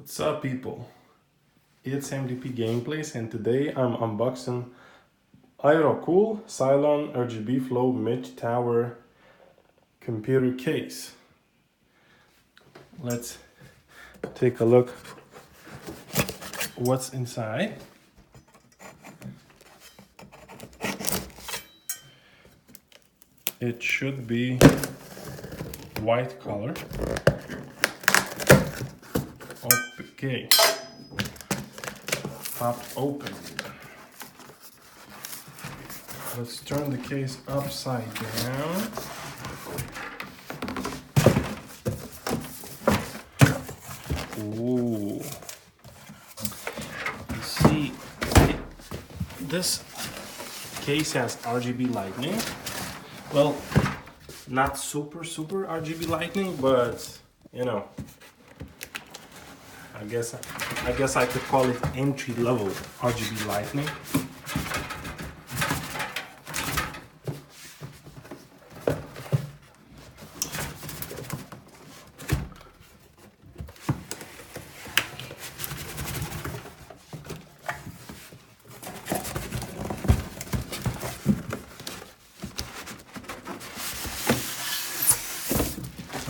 What's up, people? It's MDP Gameplays, and today I'm unboxing AeroCool Cyclone RGB Flow Mid-Tower computer case. Let's take a look what's inside. It should be white color. Okay, popped open. Let's turn the case upside down. Ooh. You see, this case has RGB lighting. Well, not super RGB lighting, but you know, I guess I could call it entry level RGB lighting.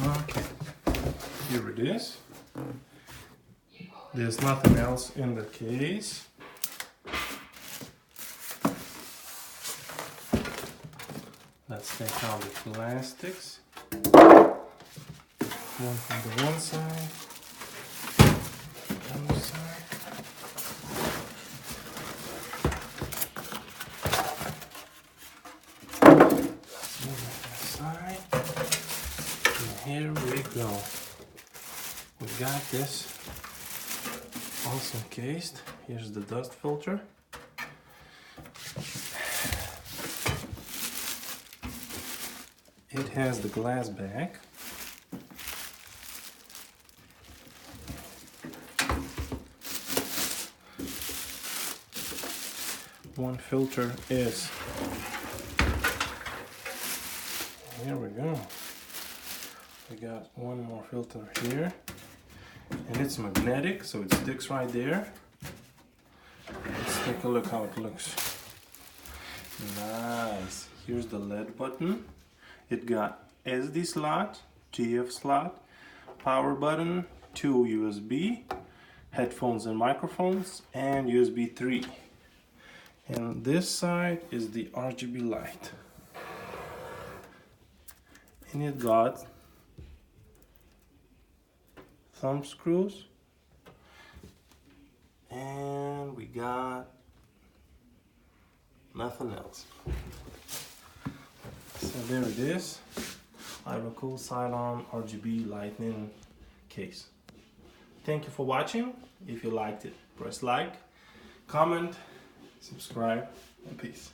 Okay, here it is. There's nothing else in the case. Let's take out the plastics. One from the one side, the other side. Move that side. And here we go. We got this. Also encased. Here's the dust filter. It has the glass back. One filter is, here we go. We got one more filter here. And it's magnetic, so it sticks right there. Let's take a look how it looks. Nice. Here's the LED button. It got SD slot, TF slot, power button, 2 USB, headphones and microphones, and USB 3. And this side is the RGB light. And it got thumb screws, and we got nothing else. So there it is, AeroCool Cyclone RGB lightning case. Thank you for watching. If you liked it, press like, comment, subscribe, and peace.